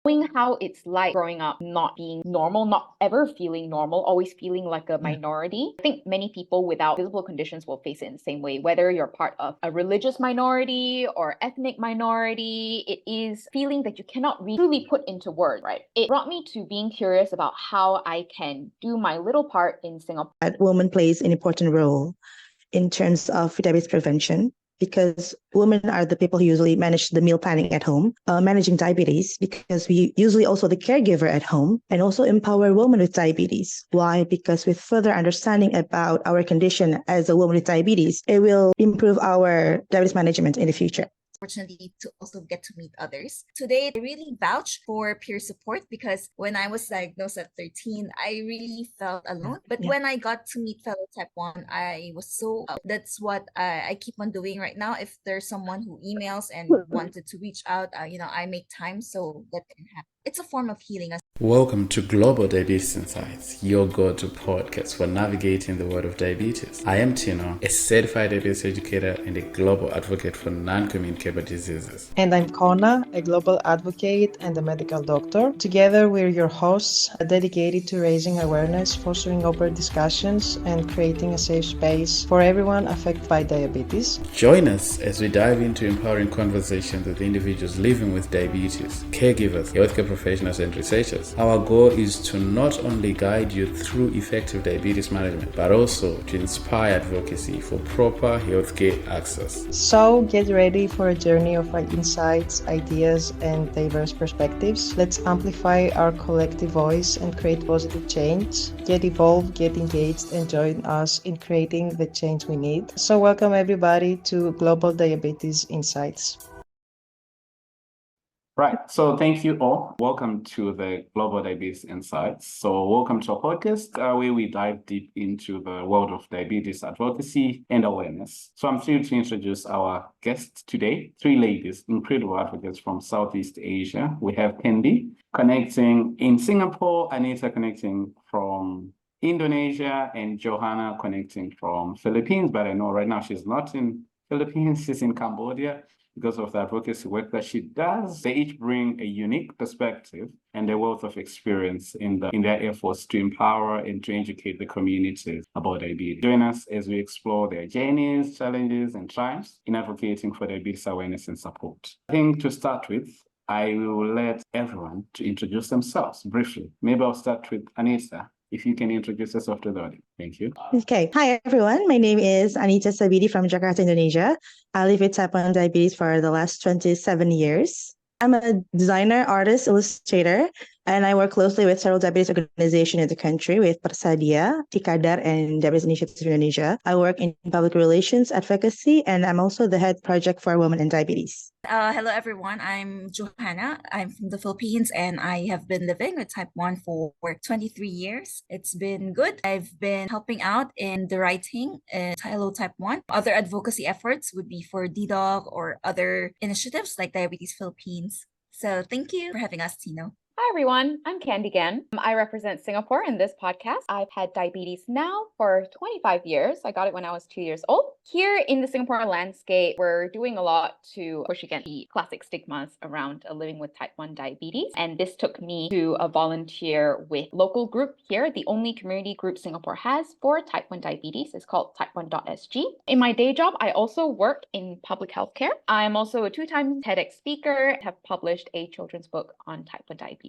knowing how it's like growing up not being normal, not ever feeling normal, always feeling like a minority. I think many people without visible conditions will face it in the same way, whether you're part of a religious minority or ethnic minority. It is feeling that you cannot truly put into words, right? It brought me to being curious about how I can do my little part in Singapore. Women plays an important role in terms of diabetes prevention, because women are the people who usually manage the meal planning at home, managing diabetes, because we usually also the caregiver at home, and also empower women with diabetes. Why? Because with further understanding about our condition as a woman with diabetes, it will improve our diabetes management in the future. Opportunity to also get to meet others. Today, I really vouch for peer support because when I was diagnosed at 13, I really felt alone. But when I got to meet fellow type 1, I was so, that's what I keep on doing right now. If there's someone who emails and wanted to reach out, I make time so that can happen. It's a form of healing. Welcome to Global Diabetes Insights, your go-to podcast for navigating the world of diabetes. I am Tino, a certified diabetes educator and a global advocate for non-communicable diseases. And I'm Kona, a global advocate and a medical doctor. Together, we're your hosts, dedicated to raising awareness, fostering open discussions, and creating a safe space for everyone affected by diabetes. Join us as we dive into empowering conversations with individuals living with diabetes, caregivers, healthcare professionals, and researchers. Our goal is to not only guide you through effective diabetes management, but also to inspire advocacy for proper healthcare access. So get ready for a journey of insights, ideas, and diverse perspectives. Let's amplify our collective voice and create positive change. Get involved, get engaged, and join us in creating the change we need. So welcome everybody to Global Diabetes Insights. Right. So thank you all. Welcome to the Global Diabetes Insights. So welcome to our podcast where we dive deep into the world of diabetes advocacy and awareness. So I'm thrilled to introduce our guests today, three ladies, incredible advocates from Southeast Asia. We have Candy connecting in Singapore, Anita connecting from Indonesia, and Johanna connecting from Philippines. But I know right now she's not in Philippines, she's in Cambodia. Because of the advocacy work that she does, they each bring a unique perspective and a wealth of experience in their efforts to empower and to educate the communities about diabetes. Join us as we explore their journeys, challenges, and triumphs in advocating for diabetes awareness and support. I think to start with, I will let everyone to introduce themselves briefly. Maybe I'll start with Anita. If you can introduce yourself to the audience. Thank you. Okay. Hi, everyone. My name is Anita Sabidi from Jakarta, Indonesia. I live with type 1 diabetes for the last 27 years. I'm a designer, artist, illustrator, and I work closely with several diabetes organizations in the country with Persadia, Tikadar, and Diabetes Initiative Indonesia. I work in public relations, advocacy, and I'm also the head project for women in diabetes. Hello, everyone. I'm Johanna. I'm from the Philippines, and I have been living with type 1 for 23 years. It's been good. I've been helping out in the writing Hello Type 1. Other advocacy efforts would be for DDoG or other initiatives like Diabetes Philippines. So thank you for having us, Tino. Hi everyone, I'm Candy again. I represent Singapore in this podcast. I've had diabetes now for 25 years. I got it when I was 2 years old. Here in the Singapore landscape, we're doing a lot to push against the classic stigmas around living with type 1 diabetes. And this took me to a volunteer with local group here. The only community group Singapore has for type 1 diabetes is called type1.sg. In my day job, I also work in public healthcare. I'm also a 2-time TEDx speaker, have published a children's book on type 1 diabetes.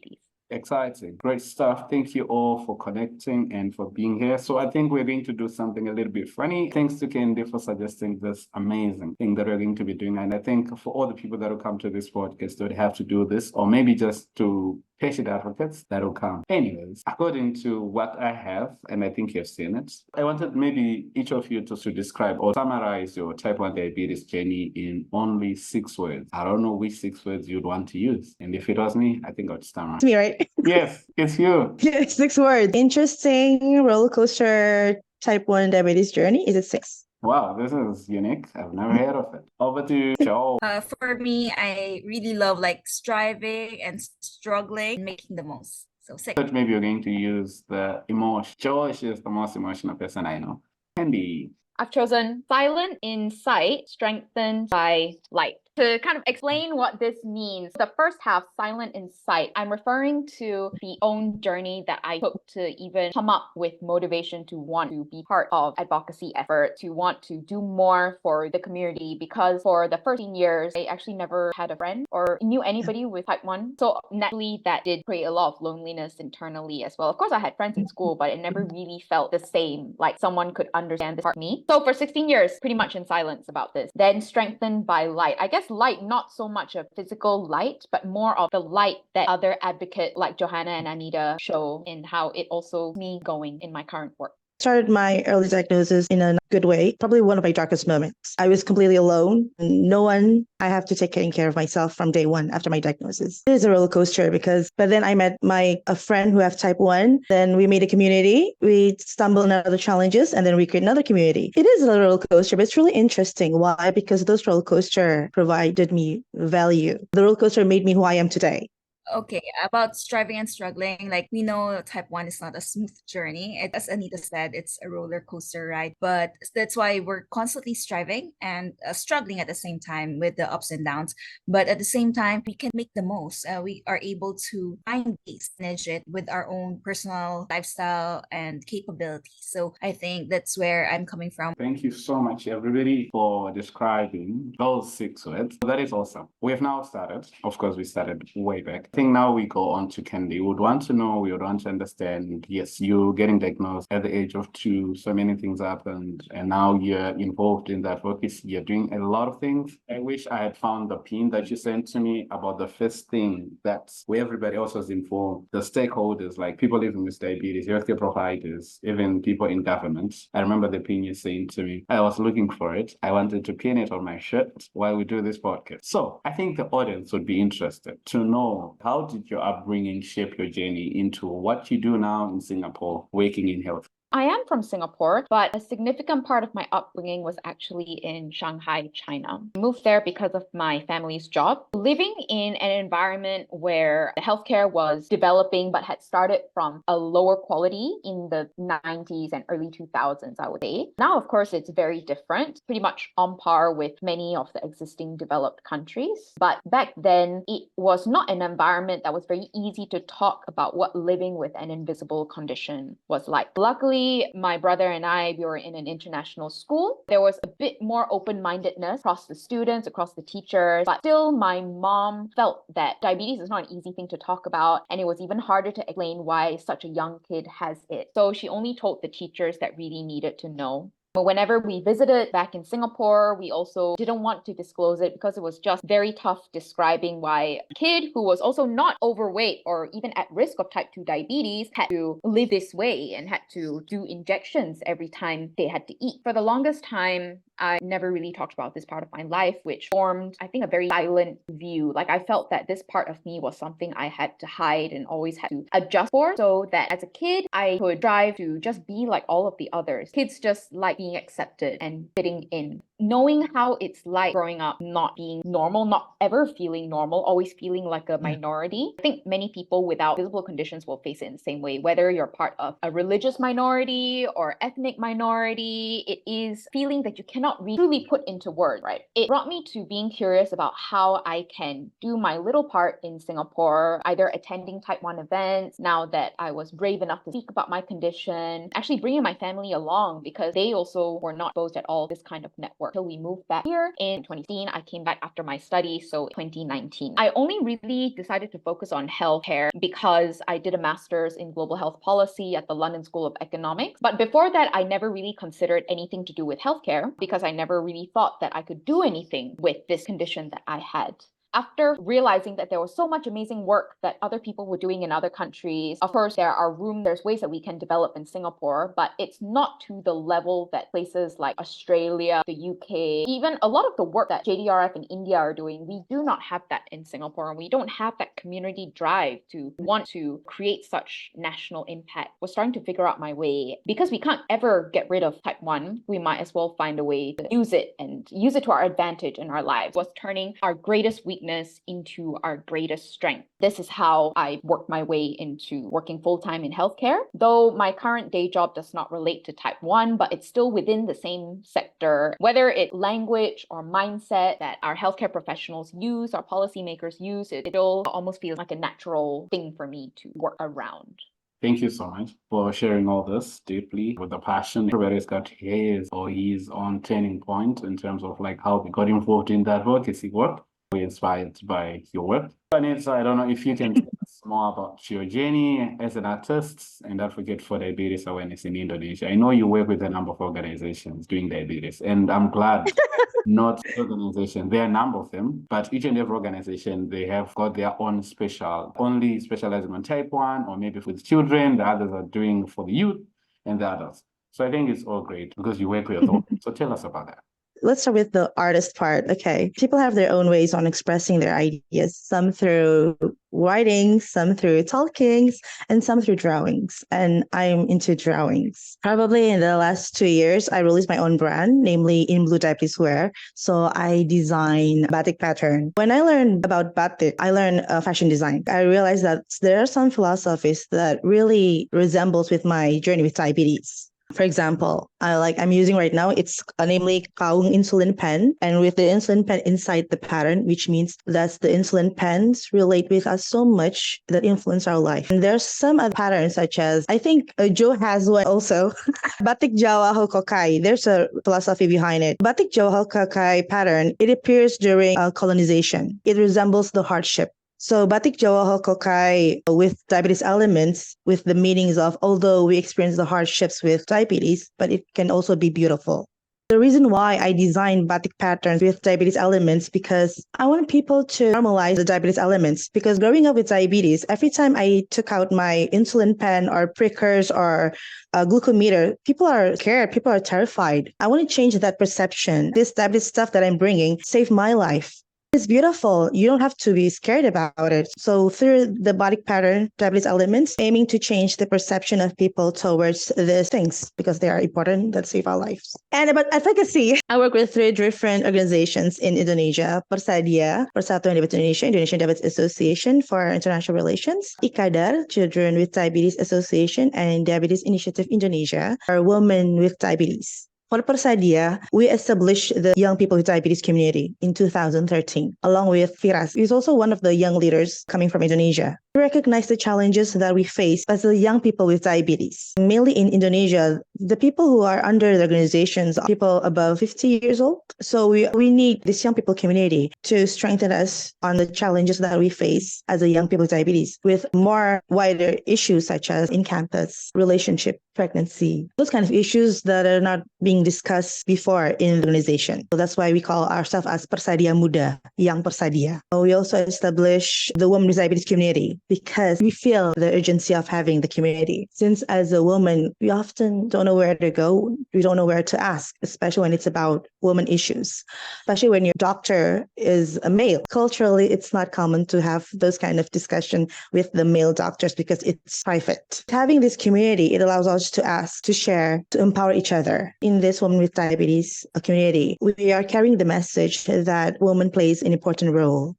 Exciting. Great stuff. Thank you all for connecting and for being here. So I think we're going to do something a little bit funny. Thanks to Candy for suggesting this amazing thing that we're going to be doing. And I think for all the people that will come to this podcast, they would have to do this, or maybe just to patient advocates that will come. Anyways, according to what I have, and I think you've seen it, I wanted maybe each of you to describe or summarize your type 1 diabetes journey in only 6 words. I don't know which 6 words you'd want to use. And if it was me, I think I'd stammer. It's me, right? Yes, it's you. 6 words. Interesting roller coaster type 1 diabetes journey. Is it 6? Wow, this is unique. I've never heard of it. Over to you, Joe. For me, I really love striving and struggling and making the most. So 6. But maybe you're going to use the emotion. Josh is the most emotional person I know. Candy. I've chosen silent in sight, strengthened by light. To kind of explain what this means, the first half, silent in sight, I'm referring to the own journey that I took to even come up with motivation to want to be part of advocacy effort, to want to do more for the community, because for the first 15 years, I actually never had a friend or knew anybody with type 1. So naturally, that did create a lot of loneliness internally as well. Of course, I had friends in school, but it never really felt the same, like someone could understand this part of me. So for 16 years, pretty much in silence about this. Then strengthened by light. I guess light, not so much of physical light, but more of the light that other advocates like Johanna and Anita show in how it also me going in my current work. Started my early diagnosis in a good way, probably one of my darkest moments. I was completely alone. No one, I have to take care of myself from day one after my diagnosis. It is a roller coaster but then I met a friend who have type 1. Then we made a community. We stumbled on other challenges and then we create another community. It is a roller coaster, but it's really interesting. Why? Because those roller coaster provided me value. The roller coaster made me who I am today. Okay, about striving and struggling, like we know type 1 is not a smooth journey. As Anita said, it's a roller coaster ride, but that's why we're constantly striving and struggling at the same time with the ups and downs. But at the same time, we can make the most. We are able to find ways to manage it with our own personal lifestyle and capabilities. So I think that's where I'm coming from. Thank you so much, everybody, for describing those 6 words. That is awesome. We have now started. Of course, we started way back. I think now we go on to Candy. We would want to know, we would want to understand, yes, you're getting diagnosed at the age of 2, so many things happened, and now you're involved in that advocacy. You're doing a lot of things. I wish I had found the pin that you sent to me about the first thing that's where everybody else was informed, the stakeholders, like people living with diabetes, healthcare providers, even people in government. I remember the pin you saying to me. I was looking for it. I wanted to pin it on my shirt while we do this podcast. So I think the audience would be interested to know, how did your upbringing shape your journey into what you do now in Singapore, working in health? I am from Singapore, but a significant part of my upbringing was actually in Shanghai, China. I moved there because of my family's job. Living in an environment where the healthcare was developing but had started from a lower quality in the 90s and early 2000s, I would say. Now, of course, it's very different, pretty much on par with many of the existing developed countries. But back then, it was not an environment that was very easy to talk about what living with an invisible condition was like. Luckily, my brother and we were in an international school. There was a bit more open-mindedness across the students, across the teachers, but still my mom felt that diabetes is not an easy thing to talk about, and it was even harder to explain why such a young kid has it. So she only told the teachers that really needed to know. But whenever we visited back in Singapore, we also didn't want to disclose it because it was just very tough describing why a kid who was also not overweight or even at risk of type 2 diabetes had to live this way and had to do injections every time they had to eat. For the longest time, I never really talked about this part of my life, which formed, I think, a very silent view. Like I felt that this part of me was something I had to hide and always had to adjust for, so that as a kid, I could strive to just be like all of the others. Kids just like being accepted and fitting in. Knowing how it's like growing up not being normal, not ever feeling normal, always feeling like a minority. I think many people without visible conditions will face it in the same way, whether you're part of a religious minority or ethnic minority. It is feeling that you cannot really put into words, right? It brought me to being curious about how I can do my little part in Singapore, either attending type 1 events, now that I was brave enough to speak about my condition, actually bringing my family along because they also were not exposed at all to this kind of network. Till we moved back here in 2016. I came back after my study, so 2019. I only really decided to focus on healthcare because I did a master's in global health policy at the London School of Economics. But before that, I never really considered anything to do with healthcare because I never really thought that I could do anything with this condition that I had. After realizing that there was so much amazing work that other people were doing in other countries, of course, there's ways that we can develop in Singapore, but it's not to the level that places like Australia, the UK, even a lot of the work that JDRF in India are doing, we do not have that in Singapore, and we don't have that community drive to want to create such national impact. We're starting to figure out my way. Because we can't ever get rid of type 1, we might as well find a way to use it and use it to our advantage in our lives. What's turning our greatest weakness weakness into our greatest strength. This is how I worked my way into working full-time in healthcare. Though my current day job does not relate to type 1, but it's still within the same sector. Whether it's language or mindset that our healthcare professionals use, our policymakers use, it all almost feels like a natural thing for me to work around. Thank you so much for sharing all this deeply with the passion. Everybody's got his or his own turning point in terms of like how we got involved in that advocacy work. We're inspired by your work. Anita, I don't know if you can tell us more about your journey as an artist and advocate for diabetes awareness in Indonesia. I know you work with a number of organizations doing diabetes, and I'm glad not organization. There are a number of them, but each and every organization, they have got their own only specializing on type 1 or maybe with children. The others are doing for the youth and the others. So I think it's all great because you work with authorities. So tell us about that. Let's start with the artist part. Okay. People have their own ways on expressing their ideas, some through writing, some through talkings, and some through drawings. And I'm into drawings. Probably in the last 2 years, I released my own brand, namely In Blue Diabetes Wear. So I design batik pattern. When I learned about batik, I learned fashion design. I realized that there are some philosophies that really resembles with my journey with diabetes. For example, I'm using right now, it's namely Kaung insulin pen, and with the insulin pen inside the pattern, which means that the insulin pens relate with us so much that influence our life. And there's some other patterns such as, I think Joe has one also, Batik Jawa Hokokai. There's a philosophy behind it. Batik Jawa Hokokai pattern, it appears during colonization. It resembles the hardship. So Batik Jawa Hokokai with diabetes elements, with the meanings of, although we experience the hardships with diabetes, but it can also be beautiful. The reason why I designed batik patterns with diabetes elements because I want people to normalize the diabetes elements. Because growing up with diabetes, every time I took out my insulin pen or prickers or a glucometer, people are scared, people are terrified. I want to change that perception. This diabetes stuff that I'm bringing saved my life. It's beautiful. You don't have to be scared about it. So through the batik pattern, diabetes elements, aiming to change the perception of people towards these things because they are important that save our lives. And about advocacy, I work with 3 different organizations in Indonesia: Persadia, Persatuan Diabetes Indonesia, Indonesian Diabetes Association for International Relations, IKADAR, Children with Diabetes Association, and Diabetes Initiative Indonesia, for women with diabetes. For Persadia, we established the Young People with Diabetes community in 2013, along with Firas, who is also one of the young leaders coming from Indonesia. We recognize the challenges that we face as the young people with diabetes. Mainly in Indonesia, the people who are under the organizations are people above 50 years old. So we need this young people community to strengthen us on the challenges that we face as a young people with diabetes, with more wider issues such as in-campus, relationship, pregnancy, those kind of issues that are not being discussed before in the organization. So that's why we call ourselves as Persadia Muda, Young Persadia. We also establish the Women with Diabetes community because we feel the urgency of having the community. Since as a woman, we often don't know where to go. We don't know where to ask, especially when it's about women issues, especially when your doctor is a male. Culturally, it's not common to have those kind of discussion with the male doctors because it's private. Having this community, it allows us to ask, to share, to empower each other. In this Women with Diabetes community, we are carrying the message that women plays an important role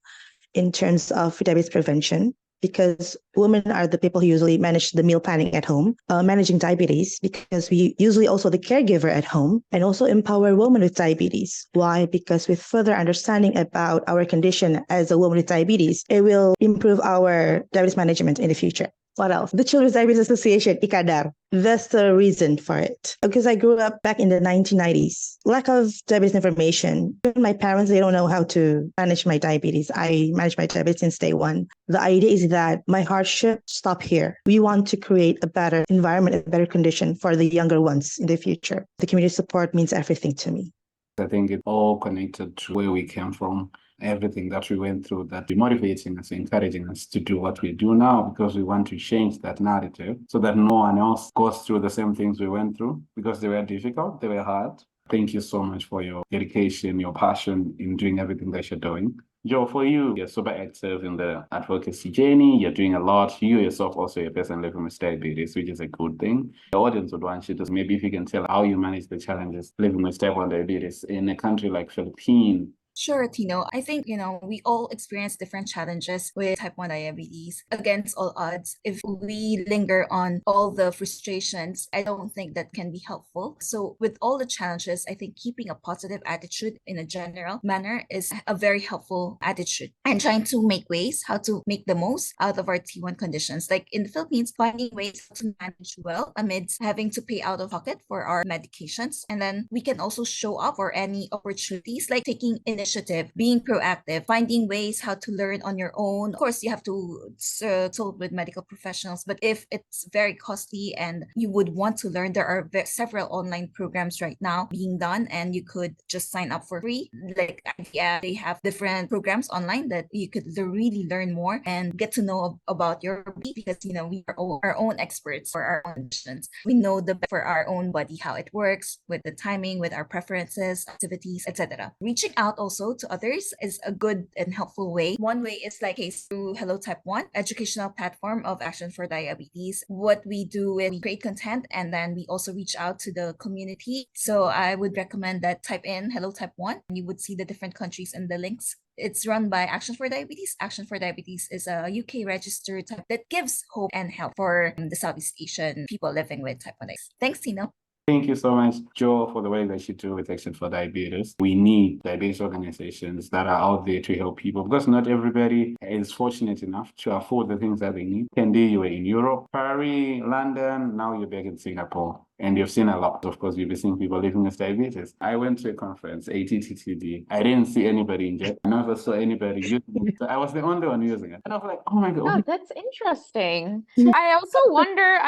in terms of diabetes prevention, because women are the people who usually manage the meal planning at home, managing diabetes, because we usually also the caregiver at home, and also empower women with diabetes. Why? Because with further understanding about our condition as a woman with diabetes, it will improve our diabetes management in the future. What else? The Children's Diabetes Association, IKADAR. That's the reason for it. Because I grew up back in the 1990s. Lack of diabetes information. Even my parents, they don't know how to manage my diabetes. I manage my diabetes since day one. The idea is that my hardship stop here. We want to create a better environment, a better condition for the younger ones in the future. The community support means everything to me. I think it's all connected to where we came from. Everything that we went through that be motivating us, encouraging us to do what we do now, because we want to change that narrative so that no one else goes through the same things we went through, because they were difficult, they were hard. Thank you so much for your dedication, your passion in doing everything that you're doing. Joe, for you, you're super active in the advocacy journey. You're doing a lot. You yourself also a person living with diabetes, which is a good thing. The audience would want you to maybe if you can tell how you manage the challenges living with type 1 diabetes in a country like Philippines. Sure, Tino. I think, we all experience different challenges with type 1 diabetes. Against all odds, if we linger on all the frustrations, I don't think that can be helpful. So with all the challenges, I think keeping a positive attitude in a general manner is a very helpful attitude, and trying to make ways how to make the most out of our T1 conditions. Like in the Philippines, finding ways to manage well amidst having to pay out of pocket for our medications. And then we can also show up for any opportunities, like taking initiative, being proactive, finding ways how to learn on your own. Of course, you have to consult with medical professionals, but if it's very costly and you would want to learn, there are several online programs right now being done, and you could just sign up for free. Like they have different programs online that you could really learn more and get to know about your body, because we are our own experts for our own conditions. We know the for our own body how it works, with the timing, with our preferences, activities, etc. Reaching out also to others is a good and helpful way. One way is like through Hello Type 1, educational platform of Action for Diabetes. What we do is we create content, and then we also reach out to the community. So I would recommend that type in Hello Type 1, and you would see the different countries and the links. It's run by Action for Diabetes. Action for Diabetes is a UK registered type that gives hope and help for the Southeast Asian people living with type 1 diabetes. Thanks, Tino. Thank you so much, Joe, for the way that you do with Action for Diabetes. We need diabetes organizations that are out there to help people, because not everybody is fortunate enough to afford the things that they need. Candy, you were in Europe, Paris, London, now you're back in Singapore. And you've seen a lot. Of course, you've been seeing people living with diabetes. I went to a conference, ATTTD. I didn't see anybody inject. I never saw anybody using it. So I was the only one using it. And I was like, oh my God. Oh, that's interesting. I also wonder,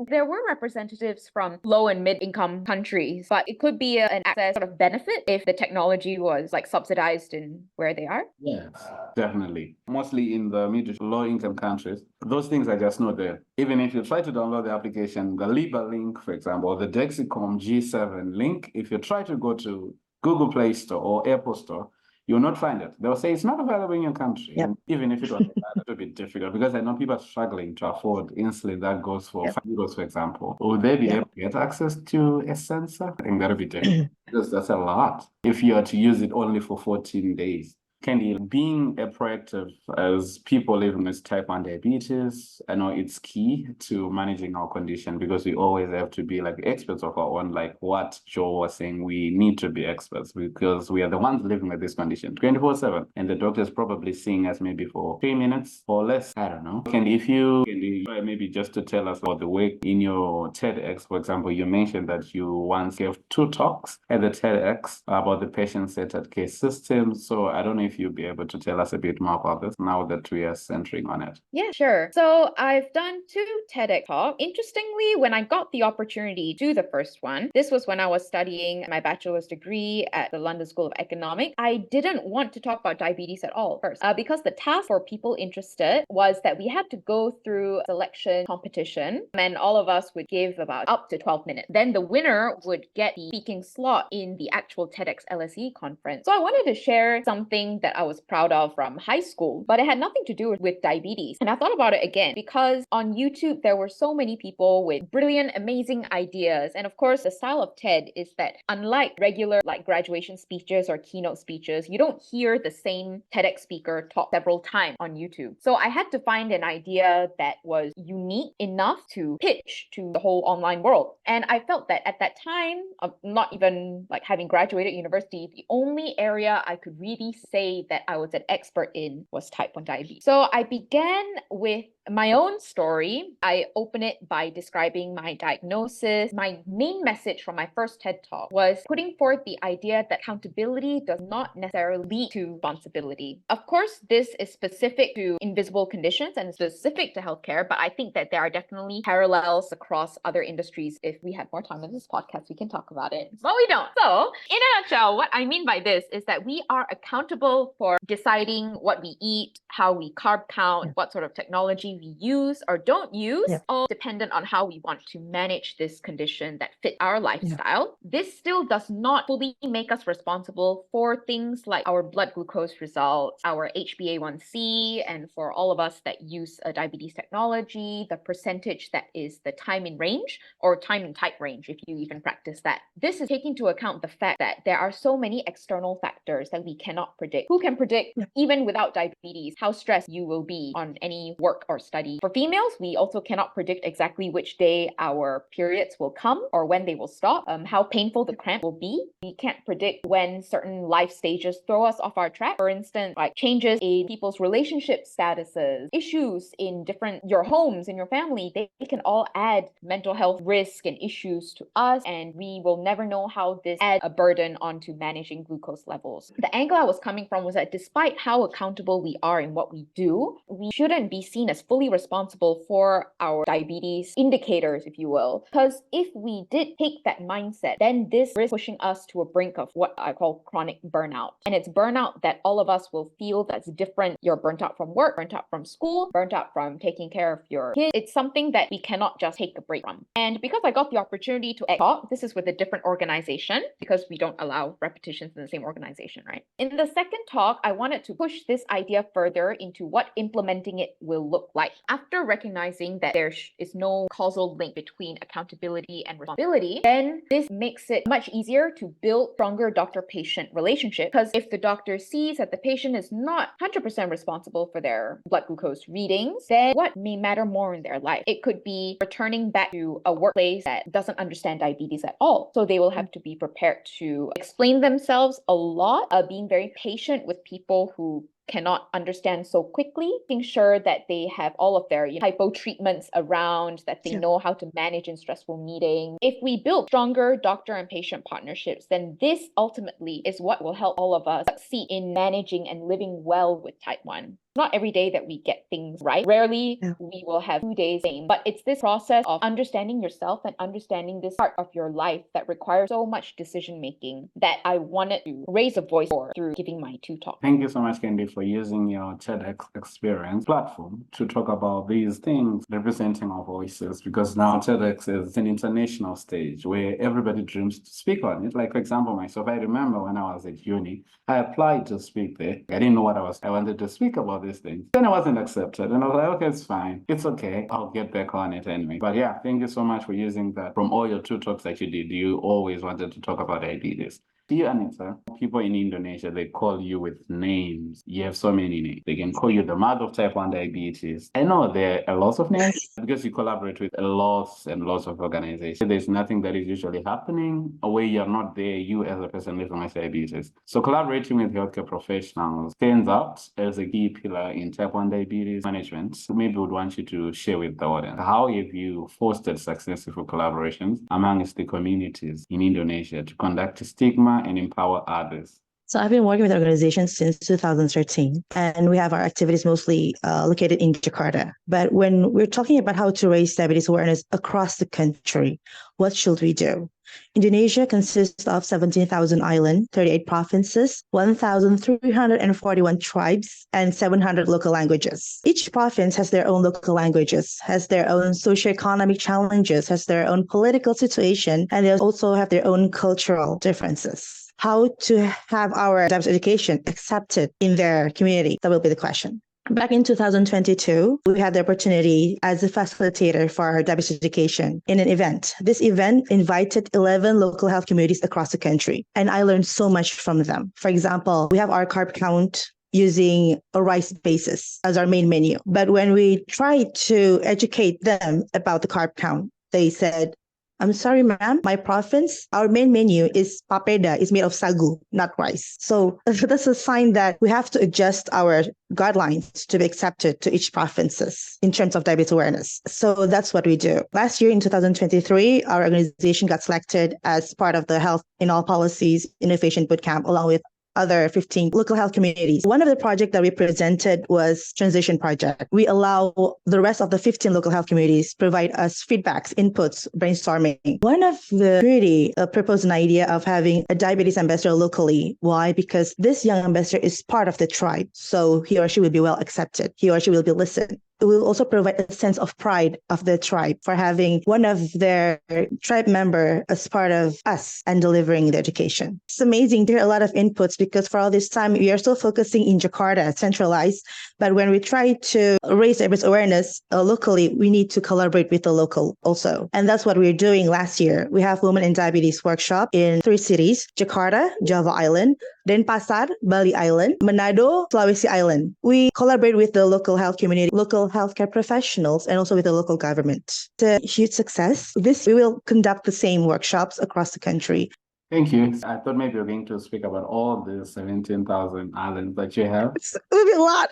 there were representatives from low and mid-income countries, but it could be an access sort of benefit if the technology was like subsidized in where they are. Yes, definitely. Mostly in the mid to low income countries, those things are just not there. Even if you try to download the application, the Liba link, for example, or the Dexicom G7 link, if you try to go to Google Play Store or Apple Store, you'll not find it. They'll say it's not available in your country. Yep. And even if it was available, it would be difficult, because I know people are struggling to afford insulin that goes for €5, for example. Would they be able to get access to a sensor? I think that'll be difficult, because that's a lot if you are to use it only for 14 days. Candy, being a proactive as people living with type 1 diabetes, I know it's key to managing our condition, because we always have to be like experts of our own, like what Joe was saying, we need to be experts, because we are the ones living with this condition 24/7. And the doctor is probably seeing us maybe for 3 minutes or less. I don't know. Candy, if you try maybe just to tell us about the work in your TEDx, for example, you mentioned that you once gave 2 talks at the TEDx about the patient-centered care system. So I don't know if you'll be able to tell us a bit more about this now that we are centering on it. Yeah, sure. So I've done 2 TEDx talks. Interestingly, when I got the opportunity to do the first one, this was when I was studying my bachelor's degree at the London School of Economics. I didn't want to talk about diabetes at all first, because the task for people interested was that we had to go through a selection competition, and all of us would give about up to 12 minutes. Then the winner would get the speaking slot in the actual TEDx LSE conference. So I wanted to share something that I was proud of from high school, but it had nothing to do with diabetes. And I thought about it again, because on YouTube, there were so many people with brilliant, amazing ideas. And of course, the style of TED is that unlike regular like graduation speeches or keynote speeches, you don't hear the same TEDx speaker talk several times on YouTube. So I had to find an idea that was unique enough to pitch to the whole online world. And I felt that at that time, not even like having graduated university, the only area I could really say that I was an expert in was type 1 diabetes. So I began with my own story. I open it by describing my diagnosis. My main message from my first TED Talk was putting forth the idea that accountability does not necessarily lead to responsibility. Of course, this is specific to invisible conditions and specific to healthcare, but I think that there are definitely parallels across other industries. If we had more time in this podcast, we can talk about it, but we don't. So in a nutshell, what I mean by this is that we are accountable for deciding what we eat, how we carb count, what sort of technology we use or don't use, all dependent on how we want to manage this condition that fit our lifestyle. This still does not fully make us responsible for things like our blood glucose results, our HbA1c, and for all of us that use a diabetes technology, the percentage that is the time in range or time in type range, if you even practice that. This is taking into account the fact that there are so many external factors that we cannot predict. Who can predict, even without diabetes, how stressed you will be on any work or study? For females, we also cannot predict exactly which day our periods will come or when they will stop, how painful the cramp will be. We can't predict when certain life stages throw us off our track. For instance, like changes in people's relationship statuses, issues in your homes, in your family, they can all add mental health risk and issues to us, and we will never know how this adds a burden onto managing glucose levels. The angle I was coming from was that despite how accountable we are in what we do, we shouldn't be seen as fully responsible for our diabetes indicators, if you will. Because if we did take that mindset, then this risks pushing us to a brink of what I call chronic burnout. And it's burnout that all of us will feel that's different. You're burnt out from work, burnt out from school, burnt out from taking care of your kids. It's something that we cannot just take a break from. And because I got the opportunity to talk, this is with a different organization because we don't allow repetitions in the same organization, right? In the second talk, I wanted to push this idea further into what implementing it will look like. After recognizing that there is no causal link between accountability and responsibility, then this makes it much easier to build stronger doctor-patient relationship, because if the doctor sees that the patient is not 100% responsible for their blood glucose readings, then what may matter more in their life? It could be returning back to a workplace that doesn't understand diabetes at all. So they will have to be prepared to explain themselves a lot, being very patient with people who cannot understand so quickly, making sure that they have all of their hypo treatments around, that they know how to manage in stressful meetings. If we build stronger doctor and patient partnerships, then this ultimately is what will help all of us succeed in managing and living well with type 1. Not every day that we get things right. Rarely we will have 2 days same, but it's this process of understanding yourself and understanding this part of your life that requires so much decision making that I wanted to raise a voice for through giving my 2 talks. Thank you so much, Candy, for using your TEDx experience platform to talk about these things, representing our voices, because now TEDx is an international stage where everybody dreams to speak on it. Like, for example, myself, I remember when I was at uni, I applied to speak there. I didn't know what I wanted to speak about these things. Then I wasn't accepted. And I was like, okay, it's fine. It's okay. I'll get back on it anyway. But yeah, thank you so much for using that. From all your 2 talks that you did, you always wanted to talk about diabetes. To you, Anita, people in Indonesia, they call you with names. You have so many names. They can call you the mother of type 1 diabetes. I know there are lots of names because you collaborate with lots and lots of organizations. There's nothing that is usually happening where you're not there, you as a person living with diabetes. So collaborating with healthcare professionals stands out as a key pillar in type 1 diabetes management. So maybe we would want you to share with the audience, how have you fostered successful collaborations amongst the communities in Indonesia to conduct stigma and empower others? So I've been working with organizations since 2013, and we have our activities mostly located in Jakarta. But when we're talking about how to raise diabetes awareness across the country, what should we do? Indonesia consists of 17,000 islands, 38 provinces, 1,341 tribes, and 700 local languages. Each province has their own local languages, has their own socioeconomic challenges, has their own political situation, and they also have their own cultural differences. How to have our diabetes education accepted in their community? That will be the question. Back in 2022, we had the opportunity as a facilitator for our diabetes education in an event. This event invited 11 local health communities across the country, and I learned so much from them. For example, we have our carb count using a rice basis as our main menu. But when we tried to educate them about the carb count, they said, I'm sorry, ma'am, my province, our main menu is papeda, is made of sagu, not rice. So that's a sign that we have to adjust our guidelines to be accepted to each provinces in terms of diabetes awareness. So that's what we do. Last year in 2023, our organization got selected as part of the Health in All Policies Innovation Bootcamp, along with other 15 local health communities. One of the projects that we presented was Transition Project. We allow the rest of the 15 local health communities provide us feedbacks, inputs, brainstorming. One of the community proposed an idea of having a diabetes ambassador locally. Why? Because this young ambassador is part of the tribe. So he or she will be well accepted. He or she will be listened. it will also provide a sense of pride of the tribe for having one of their tribe member as part of us and delivering the education. It's amazing to hear a lot of inputs because for all this time, we are still focusing in Jakarta, centralized. But when we try to raise diabetes awareness locally, we need to collaborate with the local also. And that's what we're doing last year. We have Women in Diabetes workshop in 3 cities, Jakarta, Java Island, Denpasar, Bali Island, Manado, Sulawesi Island. We collaborate with the local health community, local healthcare professionals, and also with the local government. It's a huge success. We will conduct the same workshops across the country. Thank you. I thought maybe you're going to speak about all the 17,000 islands that you have. It's a lot.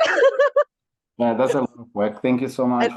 Yeah, that's a lot of work. Thank you so much.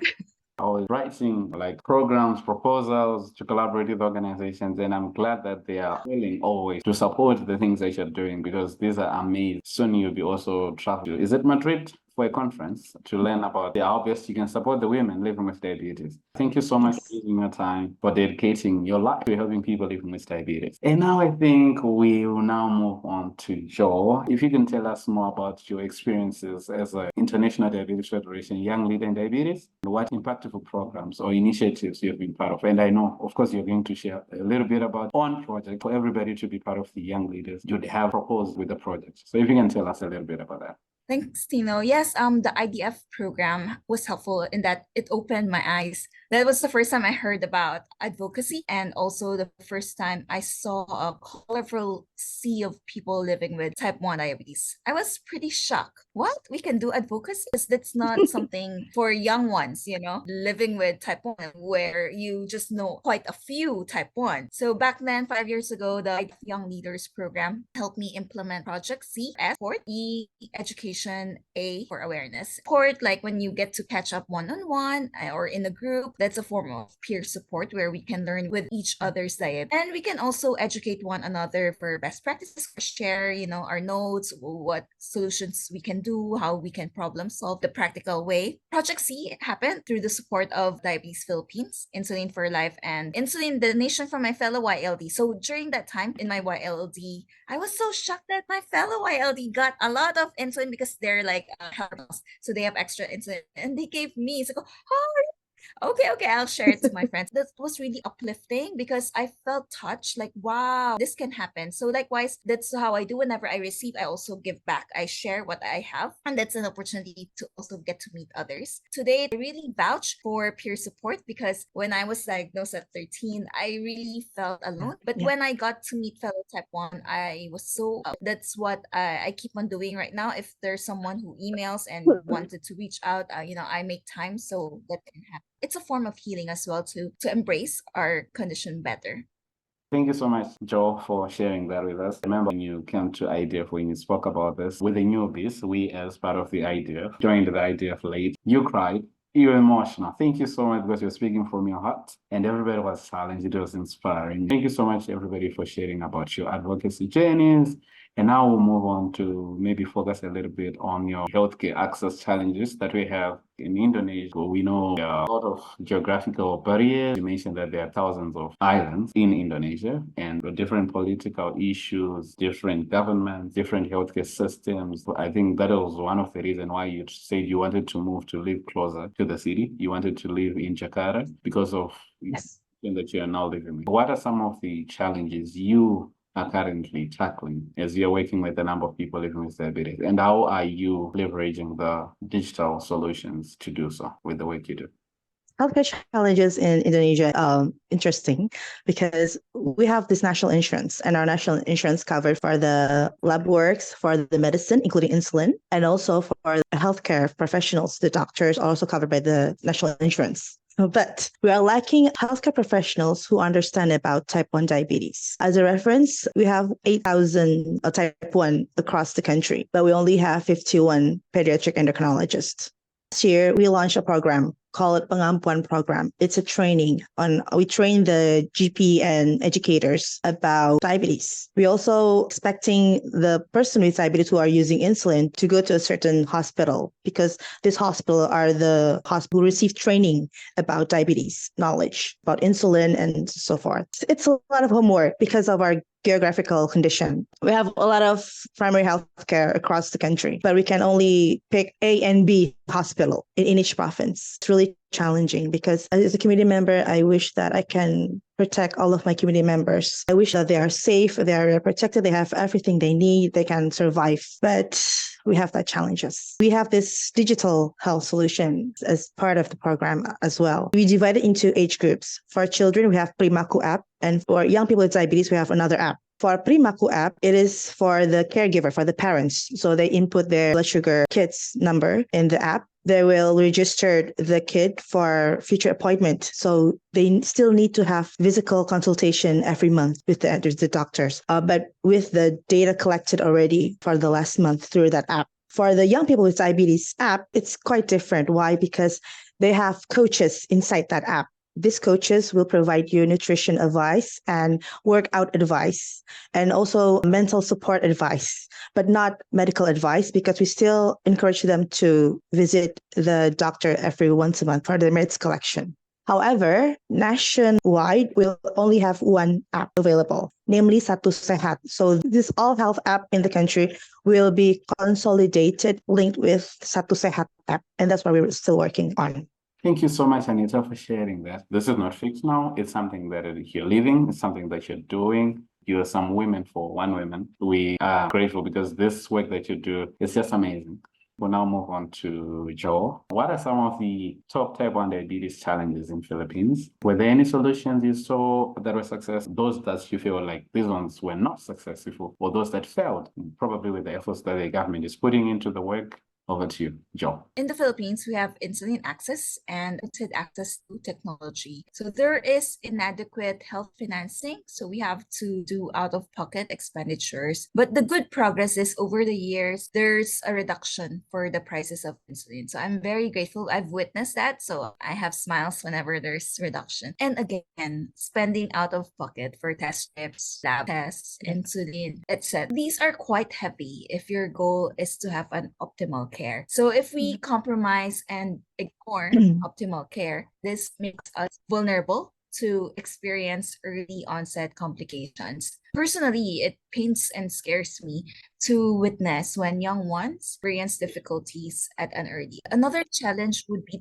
I was writing like programs, proposals to collaborate with organizations, and I'm glad that they are willing always to support the things that you're doing because these are amazing. Soon you'll be also traveling. Is it Madrid? For a conference to learn about how best you can support the women living with diabetes. Thank you so much for using your time, for dedicating your life to helping people living with diabetes. And now I think we will now move on to Joe. If you can tell us more about your experiences as an International Diabetes Federation Young Leader in Diabetes, what impactful programs or initiatives you've been part of. And I know, of course, you're going to share a little bit about one project for everybody to be part of the young leaders you'd have proposed with the project. So if you can tell us a little bit about that. Thanks, Tino. Yes, the IDF program was helpful in that it opened my eyes. That was the first time I heard about advocacy and also the first time I saw a colorful sea of people living with type 1 diabetes. I was pretty shocked. What? We can do advocacy? That's not something for young ones, living with type 1 where you just know quite a few type 1. So back then, 5 years ago, the Young Leaders program helped me implement Project C as support, E, education, A for awareness. Support, like when you get to catch up one-on-one or in a group, that's a form of peer support where we can learn with each other's diet. And we can also educate one another for best practices, share, our notes, what solutions we can do, how we can problem solve the practical way. Project C happened through the support of Diabetes Philippines, Insulin for Life, and Insulin Donation from my fellow YLD. So during that time in my YLD, I was so shocked that my fellow YLD got a lot of insulin because they're like so they have extra insulin and they gave me. So okay, I'll share it to my friends. That was really uplifting because I felt touched, like, wow, this can happen. So likewise, that's how I do whenever I receive, I also give back. I share what I have, and that's an opportunity to also get to meet others. Today, I really vouch for peer support because when I was diagnosed at 13, I really felt alone. But when I got to meet fellow type 1, I was so, that's what I keep on doing right now. If there's someone who emails and wanted to reach out, I make time so that can happen. It's a form of healing as well to embrace our condition better. Thank you so much, Joe, for sharing that with us. Remember when you came to IDF, when you spoke about this with the newbies, we as part of the IDF, joined the IDF late, you cried, you were emotional. Thank you so much because you're speaking from your heart and everybody was silent. It was inspiring. Thank you so much, everybody, for sharing about your advocacy journeys. And now we'll move on to maybe focus a little bit on your healthcare access challenges that we have in Indonesia. We know there are a lot of geographical barriers. You mentioned that there are thousands of islands in Indonesia and different political issues, different governments, different healthcare systems. I think that was one of the reasons why you said you wanted to move to live closer to the city. You wanted to live in Jakarta because of that you are now living with. What are some of the challenges you are currently tackling as you're working with a number of people living with diabetes? And how are you leveraging the digital solutions to do so with the work you do? Healthcare challenges in Indonesia interesting because we have this national insurance and our national insurance covered for the lab works, for the medicine, including insulin, and also for healthcare professionals, the doctors are also covered by the national insurance. But we are lacking healthcare professionals who understand about type 1 diabetes. As a reference, we have 8,000 type 1 across the country, but we only have 51 pediatric endocrinologists. Last year, we launched a program called Pengampuan Program. It's a training we train the GP and educators about diabetes. We're also expecting the person with diabetes who are using insulin to go to a certain hospital because this hospital are the hospital who receive training about diabetes, knowledge about insulin and so forth. It's a lot of homework because of our geographical condition. We have a lot of primary health care across the country, but we can only pick A and B hospital in each province. It's really challenging because as a community member, I wish that I can protect all of my community members. I wish that they are safe, they are protected, they have everything they need, they can survive. But we have that challenges. We have this digital health solution as part of the program as well. We divide it into age groups. For children, we have Primaku app, and for young people with diabetes, we have another app. For Primaku app, it is for the caregiver, for the parents. So they input their blood sugar kit's number in the app. They will register the kid for future appointment. So they still need to have physical consultation every month with the doctors. But with the data collected already for the last month through that app. For the young people with diabetes app, it's quite different. Why? Because they have coaches inside that app. These coaches will provide you nutrition advice and workout advice and also mental support advice, but not medical advice because we still encourage them to visit the doctor every once a month for the meds collection. However, nationwide, we'll only have one app available, namely Satu Sehat. So this all health app in the country will be consolidated, linked with Satu Sehat app. And that's what we're still working on. Thank you so much, Anita, for sharing that. This is not fixed now. It's something that you're living. It's something that you're doing. You're some women for one woman. We are grateful because this work that you do is just amazing. We'll now move on to Joe. What are some of the top type 1 diabetes challenges in Philippines? Were there any solutions you saw that were successful? Those that you feel like these ones were not successful, or those that failed, probably with the efforts that the government is putting into the work? Over to you, Joe. In the Philippines, we have insulin access and limited access to technology. So there is inadequate health financing. So we have to do out-of-pocket expenditures. But the good progress is over the years, there's a reduction for the prices of insulin. So I'm very grateful. I've witnessed that. So I have smiles whenever there's reduction. And again, spending out-of-pocket for test strips, lab tests, insulin, etc. These are quite heavy if your goal is to have an optimal care. So if we compromise and ignore optimal care, this makes us vulnerable to experience early onset complications. Personally, it pains and scares me to witness when young ones experience difficulties at an early. Another challenge would be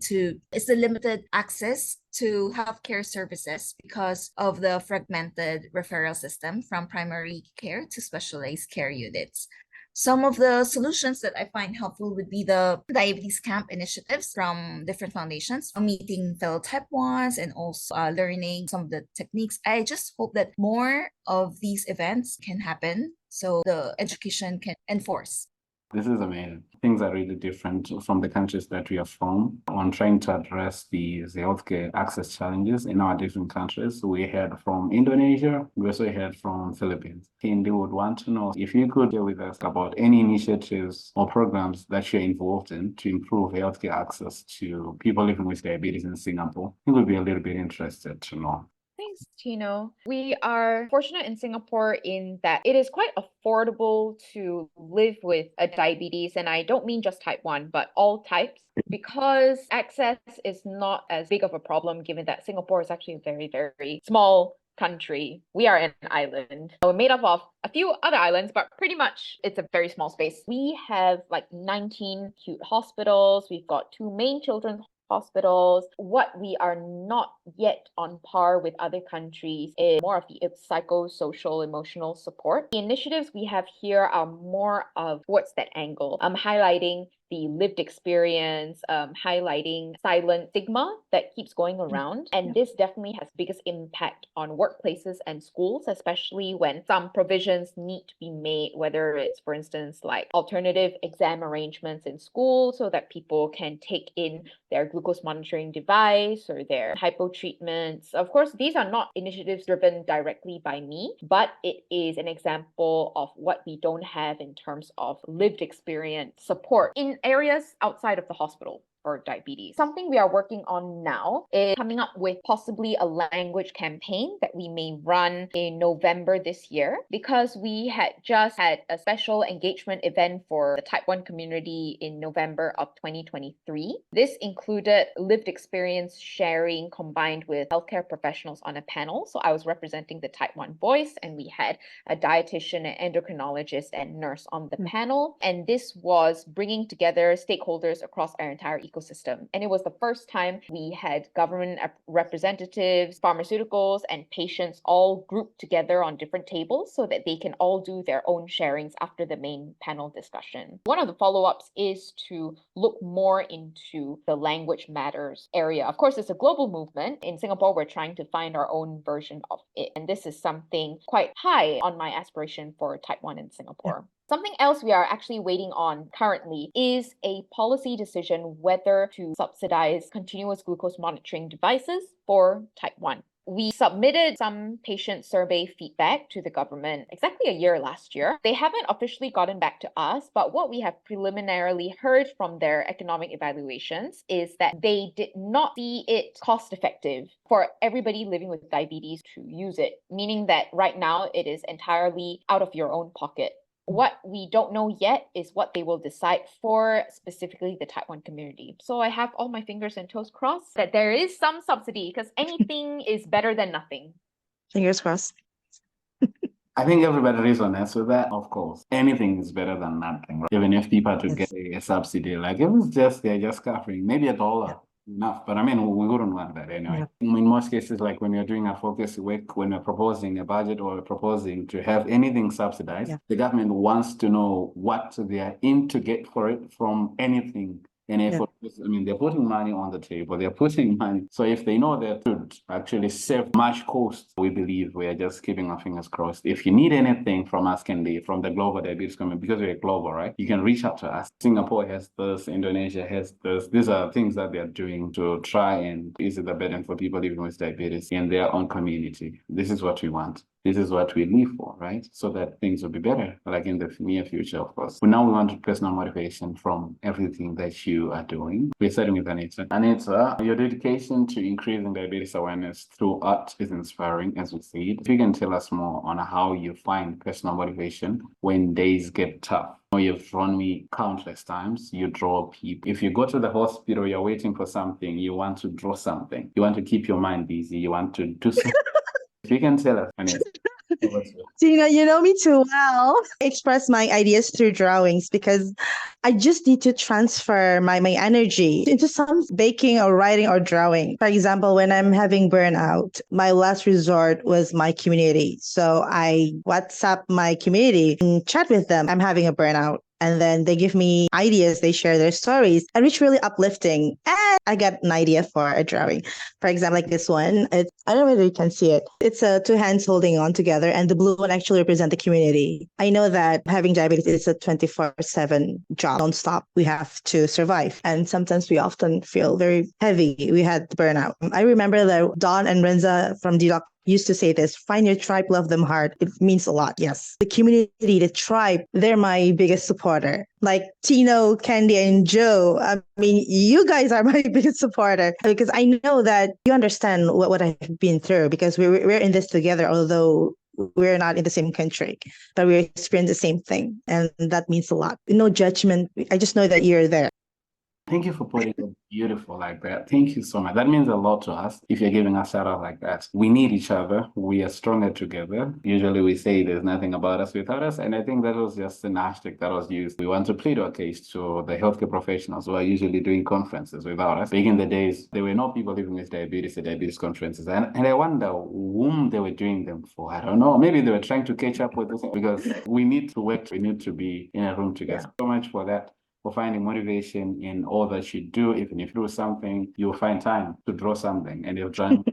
is the limited access to healthcare services because of the fragmented referral system from primary care to specialized care units. Some of the solutions that I find helpful would be the diabetes camp initiatives from different foundations, meeting fellow type 1s and also learning some of the techniques. I just hope that more of these events can happen so the education can enforce. This is amazing. Things are really different from the countries that we are from on trying to address these healthcare access challenges in our different countries. We heard from Indonesia, we also heard from Philippines. Hindi would want to know if you could share with us about any initiatives or programs that you're involved in to improve healthcare access to people living with diabetes in Singapore. I think we'd be a little bit interested to know. Thanks, Tino. We are fortunate in Singapore in that it is quite affordable to live with a diabetes, and I don't mean just type 1, but all types, because access is not as big of a problem given that Singapore is actually a very, very small country. We are an island. We're made up of a few other islands, but pretty much it's a very small space. We have like 19 acute hospitals. We've got 2 main children's hospitals. What we are not yet on par with other countries is more of the psychosocial emotional support. The initiatives we have here are more of towards that angle, highlighting the lived experience, highlighting silent stigma that keeps going around. And this definitely has biggest impact on workplaces and schools, especially when some provisions need to be made, whether it's, for instance, like alternative exam arrangements in school so that people can take in their glucose monitoring device or their hypo treatments. Of course, these are not initiatives driven directly by me, but it is an example of what we don't have in terms of lived experience support in areas outside of the hospital, for diabetes. Something we are working on now is coming up with possibly a language campaign that we may run in November this year, because we had just had a special engagement event for the type 1 community in November of 2023. This included lived experience sharing combined with healthcare professionals on a panel. So I was representing the type 1 voice, and we had a dietitian, an endocrinologist, and nurse on the panel. And this was bringing together stakeholders across our entire ecosystem. And it was the first time we had government representatives, pharmaceuticals, and patients all grouped together on different tables so that they can all do their own sharings after the main panel discussion. One of the follow-ups is to look more into the language matters area. Of course, it's a global movement. In Singapore, we're trying to find our own version of it. And this is something quite high on my aspiration for type 1 in Singapore. Something else we are actually waiting on currently is a policy decision whether to subsidize continuous glucose monitoring devices for type 1. We submitted some patient survey feedback to the government exactly a year last year. They haven't officially gotten back to us, but what we have preliminarily heard from their economic evaluations is that they did not see it cost effective for everybody living with diabetes to use it, meaning that right now it is entirely out of your own pocket. What we don't know yet is what they will decide for specifically the type 1 community. So I have all my fingers and toes crossed that there is some subsidy, because anything is better than nothing. Fingers crossed. I think everybody resonates with that, of course. Anything is better than nothing, right? Even if people to get a subsidy, like if it's just, they're just covering maybe $1. Enough, but I mean, we wouldn't want that anyway. In most cases, like when you're doing advocacy work, when you're proposing a budget or proposing to have anything subsidized, the government wants to know what they are in to get for it from anything. And if, I mean, they're putting money on the table, they're putting money. So if they know that could actually save much cost, we believe we are just keeping our fingers crossed. If you need anything from us, Candy, from the Global Diabetes Community, because we're global, right? You can reach out to us. Singapore has this, Indonesia has this. These are things that they're doing to try and ease the burden for people living with diabetes in their own community. This is what we want. This is what we live for, right? So that things will be better, like in the near future, of course. But now we want personal motivation from everything that you are doing. We're starting with Anita. Anita, your dedication to increasing diabetes awareness through art is inspiring, as we said. If you can tell us more on how you find personal motivation when days get tough. You've drawn me countless times. You draw people. If you go to the hospital, you're waiting for something, you want to draw something. You want to keep your mind busy. You want to do something. If you can tell us, Anita. Tina, you know me too well. I express my ideas through drawings because I just need to transfer my energy into some baking or writing or drawing. For example, when I'm having burnout, my last resort was my community. So I WhatsApp my community and chat with them. I'm having a burnout. And then they give me ideas, they share their stories, and it's really uplifting. And I got an idea for a drawing. For example, like this one, I don't know whether you can see it. It's two hands holding on together, and the blue one actually represents the community. I know that having diabetes is a 24/7 job, non-stop. We have to survive. And sometimes we often feel very heavy. We had burnout. I remember that Don and Renza from DDoc used to say this: find your tribe, love them hard. It means a lot. Yes. The community, the tribe, they're my biggest supporter. Like Tino, Candy, and Joe. I mean, you guys are my biggest supporter because I know that you understand what I've been through, because we're in this together, although we're not in the same country, but we experience the same thing. And that means a lot. No judgment. I just know that you're there. Thank you for putting it beautiful like that. Thank you so much. That means a lot to us if you're giving us a shout out like that. We need each other. We are stronger together. Usually we say there's nothing about us without us. And I think that was just an hashtag that was used. We want to plead our case to the healthcare professionals who are usually doing conferences without us. Back in the days, there were no people living with diabetes at diabetes conferences. And I wonder whom they were doing them for. I don't know. Maybe they were trying to catch up with us, because we need to work. We need to be in a room together. So much for that. For finding motivation in all that you do. Even if you do something, you'll find time to draw something, and you've drawn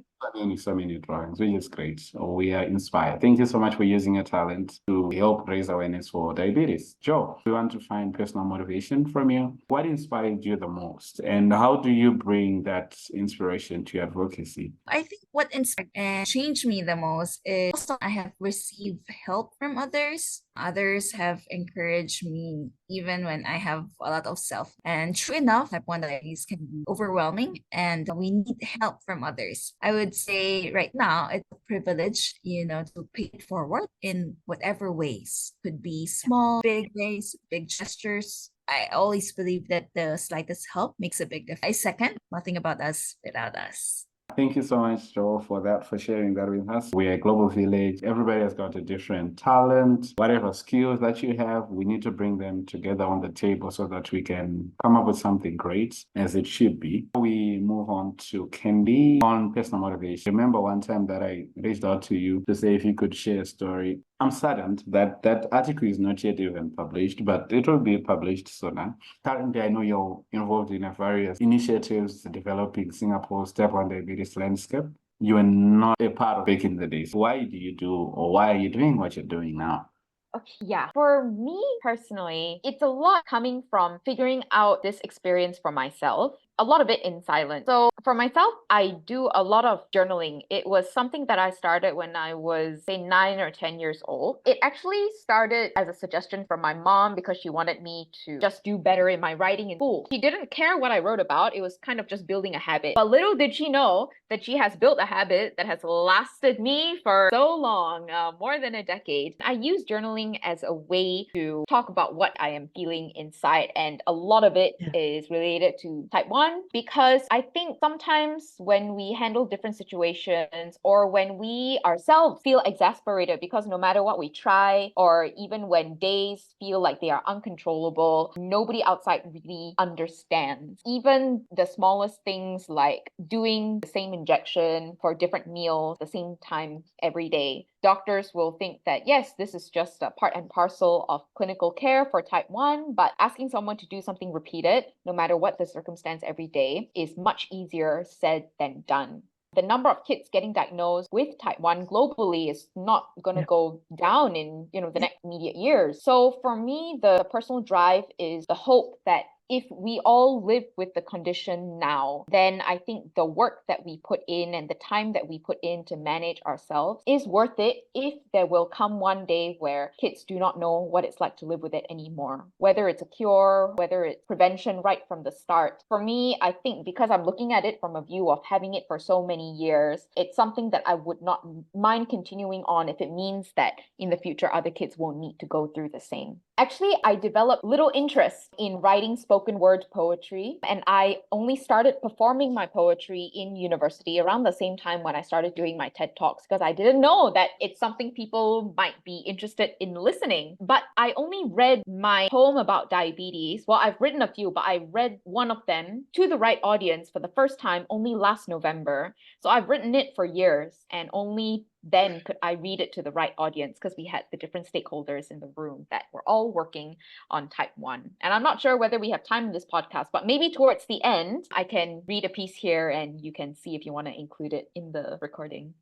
so many drawings, which is great. So we are inspired. Thank you so much for using your talent to help raise awareness for diabetes. Joe, we want to find personal motivation from you. What inspired you the most, and how do you bring that inspiration to your advocacy? I think what inspired and changed me the most is also I have received help from others. Others have encouraged me even when I have a lot of self. And true enough, type 1 diabetes can be overwhelming and we need help from others. I would say right now it's a privilege, to pay it forward in whatever ways. Could be small, big ways, big gestures. I always believe that the slightest help makes a big difference. I second, nothing about us without us. Thank you so much, Joe, for sharing that with us. We're a global village. Everybody has got a different talent. Whatever skills that you have, we need to bring them together on the table so that we can come up with something great, as it should be. We move on to Candy on personal motivation. Remember one time that I reached out to you to say if you could share a story. I'm saddened that that article is not yet even published, but it will be published soon. Currently, I know you're involved in various initiatives developing Singapore's type 1 diabetes landscape. You are not a part of back in the days. Why do you do, or why are you doing what you're doing now? Okay, yeah. For me personally, it's a lot coming from figuring out this experience for myself, a lot of it in silence. So for myself, I do a lot of journaling. It was something that I started when I was, say, 9 or 10 years old. It actually started as a suggestion from my mom because she wanted me to just do better in my writing in school. She didn't care what I wrote about. It was kind of just building a habit. But little did she know that she has built a habit that has lasted me for so long, more than a decade. I use journaling as a way to talk about what I am feeling inside, and a lot of it is related to type 1 because I think sometimes when we handle different situations or when we ourselves feel exasperated because no matter what we try, or even when days feel like they are uncontrollable, nobody outside really understands. Even the smallest things like doing the same injection for different meals the same time every day. Doctors will think that, yes, this is just a part and parcel of clinical care for type 1, but asking someone to do something repeated, no matter what the circumstance every day, is much easier said than done. The number of kids getting diagnosed with type 1 globally is not going to go down in the next immediate years. So for me, the personal drive is the hope that if we all live with the condition now, then I think the work that we put in and the time that we put in to manage ourselves is worth it if there will come one day where kids do not know what it's like to live with it anymore. Whether it's a cure, whether it's prevention right from the start. For me, I think because I'm looking at it from a view of having it for so many years, it's something that I would not mind continuing on if it means that in the future other kids won't need to go through the same. Actually, I developed little interest in writing spoken word poetry, and I only started performing my poetry in university around the same time when I started doing my TED Talks, because I didn't know that it's something people might be interested in listening. But I only read my poem about diabetes. Well, I've written a few, but I read one of them to the right audience for the first time only last November. So I've written it for years, and only then could I read it to the right audience because we had the different stakeholders in the room that were all working on type 1. And I'm not sure whether we have time in this podcast, but maybe towards the end, I can read a piece here and you can see if you want to include it in the recording.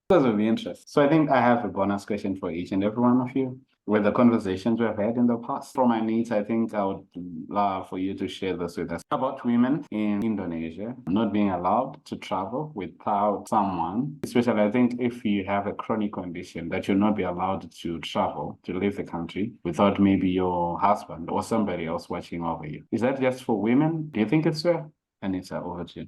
Because of the interest. So I think I have a bonus question for each and every one of you. With the conversations we've had in the past. From Anita, I think I would love for you to share this with us about women in Indonesia not being allowed to travel without someone. Especially, I think if you have a chronic condition, that you'll not be allowed to travel, to leave the country without maybe your husband or somebody else watching over you. Is that just for women? Do you think it's fair? Anita, over to you.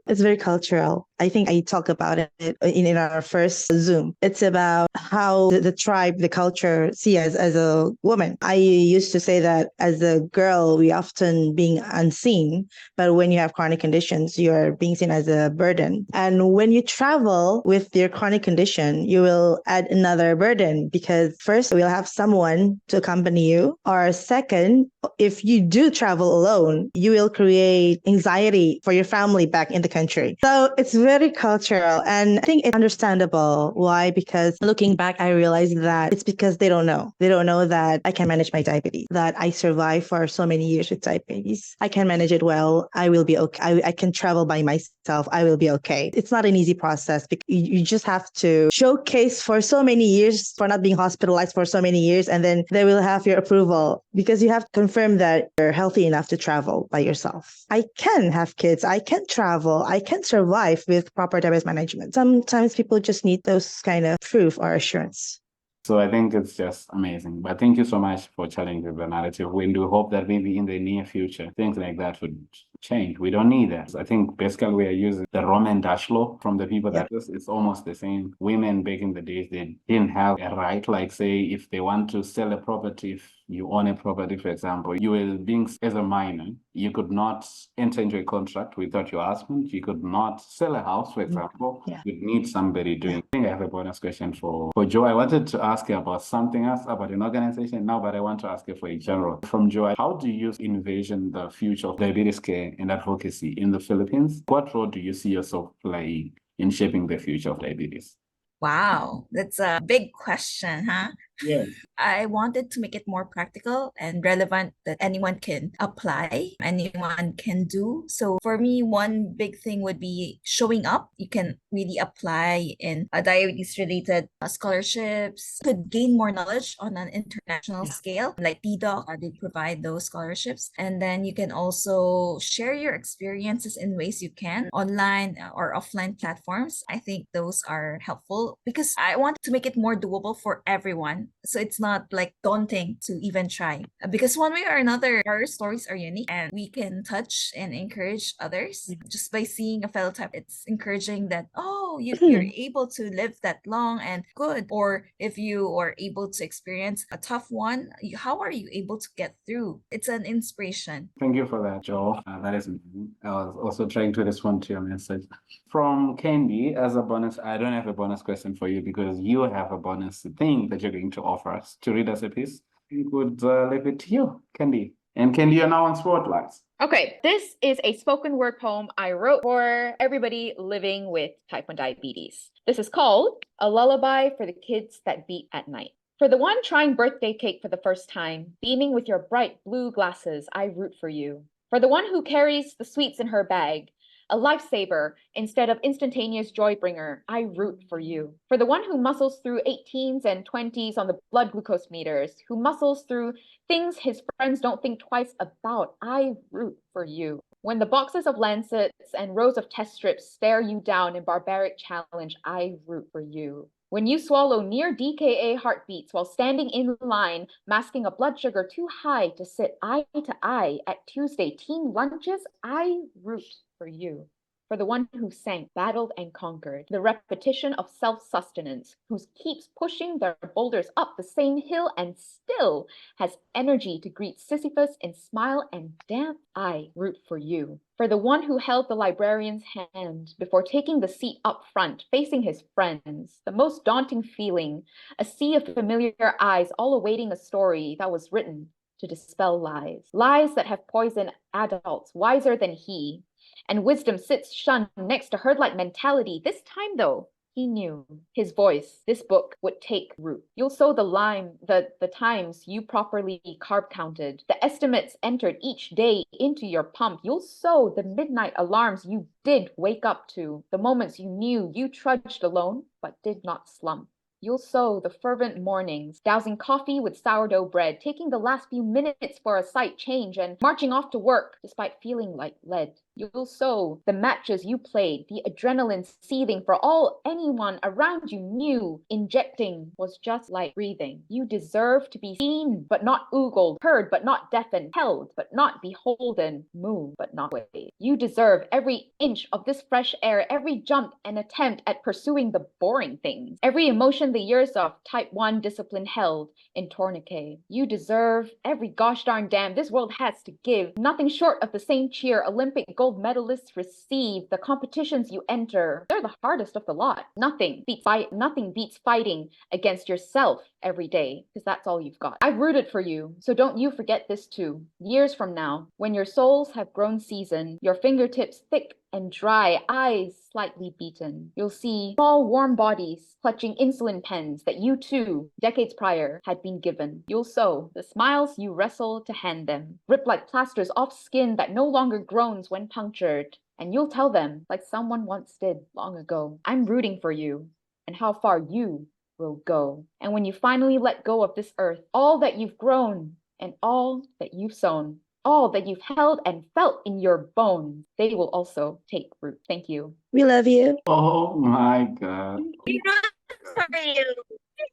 It's very cultural. I think I talk about it in our first Zoom. It's about how the tribe, the culture see us as a woman. I used to say that as a girl, we often being unseen, but when you have chronic conditions, you're being seen as a burden. And when you travel with your chronic condition, you will add another burden because first, we'll have someone to accompany you. Or second, if you do travel alone, you will create anxiety for your family back in the country. So it's very cultural, and I think it's understandable. Why? Because looking back, I realized that it's because they don't know. They don't know that I can manage my diabetes, that I survived for so many years with diabetes. I can manage it well. I will be okay. I can travel by myself. myself, I will be okay. It's not an easy process because you just have to showcase for so many years for not being hospitalized for so many years, and then they will have your approval because you have to confirm that you're healthy enough to travel by yourself. I can have kids, I can travel, I can survive with proper diabetes management. Sometimes people just need those kind of proof or assurance. So I think it's just amazing. But thank you so much for challenging the narrative. We do hope that maybe in the near future, things like that would change. We don't need that. I think basically we are using the Roman dash law from the people that it's almost the same. Women back in the days, they didn't have a right, like say, if they want to sell a property, if you own a property, for example, you were being as a minor, you could not enter into a contract without your husband. You could not sell a house, for example. You'd need somebody doing. I think I have a bonus question for Joe. I wanted to ask you about something else, about an organization now, but I want to ask you for a general. From Joe, how do you envision the future of diabetes care and advocacy in the Philippines? What role do you see yourself playing in shaping the future of diabetes? Wow, that's a big question, huh? Yeah. I wanted to make it more practical and relevant that anyone can apply, anyone can do. So for me, one big thing would be showing up. You can really apply in diabetes related scholarships, could gain more knowledge on an international scale, like PDOC, they provide those scholarships. And then you can also share your experiences in ways you can online or offline platforms. I think those are helpful because I want to make it more doable for everyone. So it's not like daunting to even try. Because one way or another, our stories are unique and we can touch and encourage others just by seeing a fellow type. It's encouraging that, oh, you're able to live that long and good. Or if you are able to experience a tough one, how are you able to get through? It's an inspiration. Thank you for that, Joel. That is amazing. I was also trying to respond to your message. From Candy, as a bonus, I don't have a bonus question for you because you have a bonus thing that you're going to offer us to read us a piece. We could leave it to you, Candy. And Candy, you're now on Spotlights. Okay, this is a spoken word poem I wrote for everybody living with type 1 diabetes. This is called A Lullaby for the Kids That Beat at Night. For the one trying birthday cake for the first time, beaming with your bright blue glasses, I root for you. For the one who carries the sweets in her bag, a lifesaver instead of instantaneous joy bringer, I root for you. For the one who muscles through 18s and 20s on the blood glucose meters, who muscles through things his friends don't think twice about, I root for you. When the boxes of lancets and rows of test strips stare you down in barbaric challenge, I root for you. When you swallow near DKA heartbeats while standing in line, masking a blood sugar too high to sit eye to eye at Tuesday team lunches, I root for you. For the one who sank, battled, and conquered, the repetition of self-sustenance, who keeps pushing their boulders up the same hill and still has energy to greet Sisyphus in smile and dance, I root for you. For the one who held the librarian's hand before taking the seat up front, facing his friends, the most daunting feeling, a sea of familiar eyes all awaiting a story that was written to dispel lies. Lies that have poisoned adults wiser than he, and wisdom sits shunned next to herd-like mentality. This time, though, he knew his voice, this book, would take root. You'll sow the times you properly carb counted, the estimates entered each day into your pump. You'll sow the midnight alarms you did wake up to, the moments you knew you trudged alone but did not slump. You'll sow the fervent mornings, dousing coffee with sourdough bread, taking the last few minutes for a sight change and marching off to work despite feeling like lead. You'll sow the matches you played, the adrenaline seething for all anyone around you knew. Injecting was just like breathing. You deserve to be seen but not oogled, heard but not deafened, held but not beholden, moved but not swayed. You deserve every inch of this fresh air, every jump and attempt at pursuing the boring things, every emotion the years of type 1 discipline held in tourniquet. You deserve every gosh darn damn this world has to give, nothing short of the same cheer Olympic gold medalists receive, the competitions you enter. They're the hardest of the lot. Nothing beats fighting against yourself every day, because that's all you've got. I've rooted for you, so don't you forget this too. Years from now, when your souls have grown seasoned, your fingertips thick and dry, eyes slightly beaten, you'll see small warm bodies clutching insulin pens that you too, decades prior, had been given. You'll sow the smiles you wrestle to hand them, rip like plasters off skin that no longer groans when punctured, And you'll tell them, like someone once did long ago, I'm rooting for you and how far you will go. And when you finally let go of this earth, all that you've grown and all that you've sown, all that you've held and felt in your bones, they will also take root. Thank you. We love you. Oh my God. We root for you.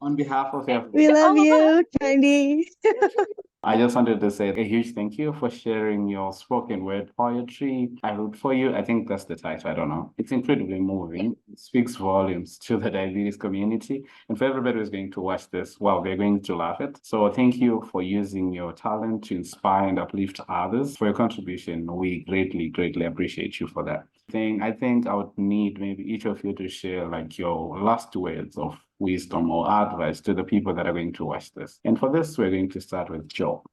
On behalf of everyone, We love All of us. you, Candy. I just wanted to say a huge thank you for sharing your spoken word poetry. I wrote for you. I think that's the title. I don't know. It's incredibly moving. It speaks volumes to the diabetes community. And for everybody who's going to watch this, well, they're going to laugh it. So thank you for using your talent to inspire and uplift others. For your contribution, we greatly, greatly appreciate you for that. I think I would need maybe each of you to share like your last words of wisdom or advice to the people that are going to watch this. And for this, we're going to start with Joe.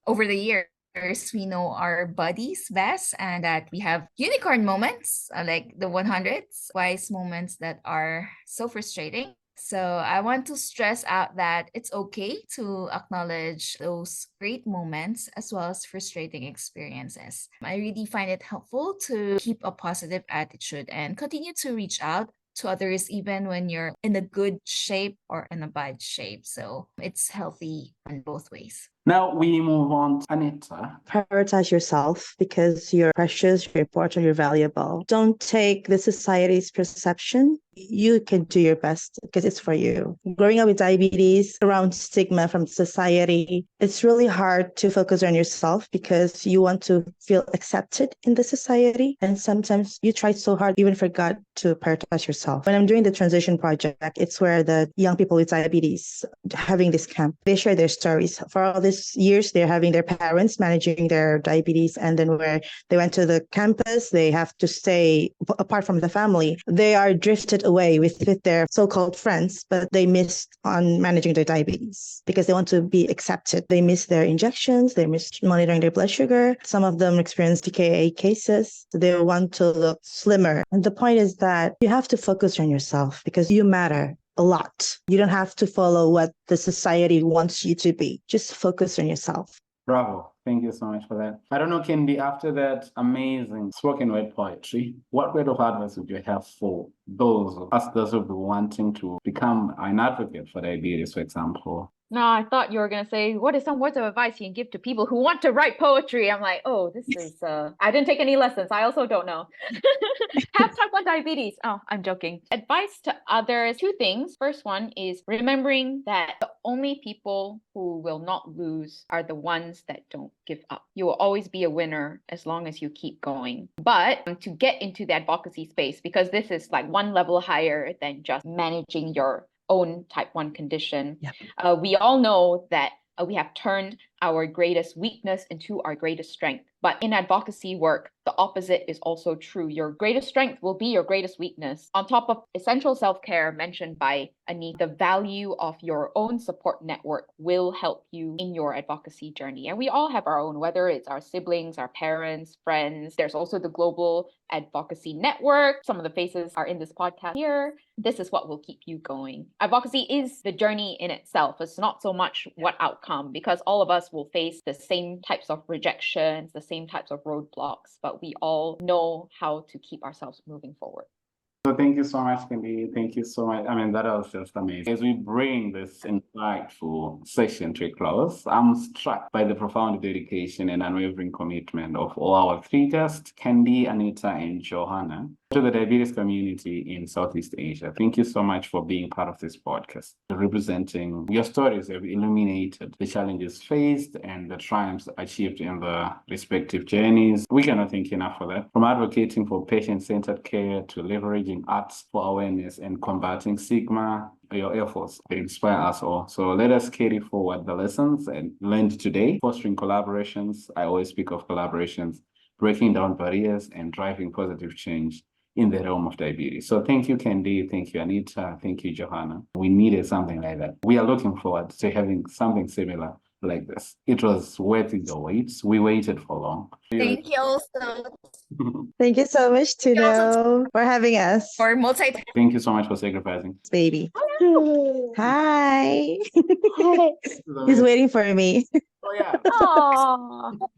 Over the years, we know our bodies best and that we have unicorn moments, like the 100s, wise moments that are so frustrating. So I want to stress out that it's okay to acknowledge those great moments as well as frustrating experiences. I really find it helpful to keep a positive attitude and continue to reach out to others even when you're in a good shape or in a bad shape. So it's healthy in both ways. Now we move on to Anita. Prioritize yourself because you're precious, you're important, you're valuable. Don't take the society's perception. You can do your best because it's for you. Growing up with diabetes, around stigma from society, it's really hard to focus on yourself because you want to feel accepted in the society. And sometimes you try so hard, even forgot to prioritize yourself. When I'm doing the transition project, it's where the young people with diabetes having this camp, they share their stories. For all these years, they're having their parents managing their diabetes. And then where they went to the campus, they have to stay apart from the family. They are drifted away with their so-called friends, but they missed on managing their diabetes because they want to be accepted. They miss their injections, they miss monitoring their blood sugar. Some of them experience DKA cases. So they want to look slimmer. And the point is that you have to focus on yourself because you matter a lot. You don't have to follow what the society wants you to be. Just focus on yourself. Bravo. Thank you so much for that. I don't know, Kendi, after that amazing spoken word poetry, what word of advice would you have for those of us that will be wanting to become an advocate for diabetes, for example? No, I thought you were going to say, what is some words of advice you can give to people who want to write poetry? I'm like, oh, this is, I didn't take any lessons. I also don't know. Have type 1 diabetes. Oh, I'm joking. Advice to others, two things. First one is remembering that the only people who will not lose are the ones that don't give up. You will always be a winner as long as you keep going. But to get into the advocacy space, because this is like one level higher than just managing your own type 1 condition. Yep. We all know that we have turned our greatest weakness into our greatest strength. But in advocacy work, the opposite is also true. Your greatest strength will be your greatest weakness. On top of essential self-care mentioned by Anita, the value of your own support network will help you in your advocacy journey. And we all have our own, whether it's our siblings, our parents, friends. There's also the Global Advocacy Network. Some of the faces are in this podcast here. This is what will keep you going. Advocacy is the journey in itself. It's not so much what outcome, because all of us will face the same types of rejections, the same types of roadblocks, but we all know how to keep ourselves moving forward. So thank you so much, Kendi. Thank you so much. I mean, that was just amazing. As we bring this insightful session to a close, I'm struck by the profound dedication and unwavering commitment of all our three guests, Kendi, Anita, and Johanna, to the diabetes community in Southeast Asia. Thank you so much for being part of this podcast. Representing your stories have illuminated the challenges faced and the triumphs achieved in the respective journeys. We cannot thank you enough for that. From advocating for patient-centered care to leveraging arts for awareness and combating stigma, your efforts inspire us all. So let us carry forward the lessons and learned today, fostering collaborations. I always speak of collaborations, breaking down barriers and driving positive change in the realm of diabetes. So thank you, Kendi. Thank you, Anita. Thank you, Johanna. We needed something like that. We are looking forward to having something similar like this. It was worth the wait. We waited for long. Thank you also. Thank you so much, Tino, for having us. For multi. Thank you so much for sacrificing. Baby. Hello. Hi. He's waiting for me. Oh, yeah. Aww.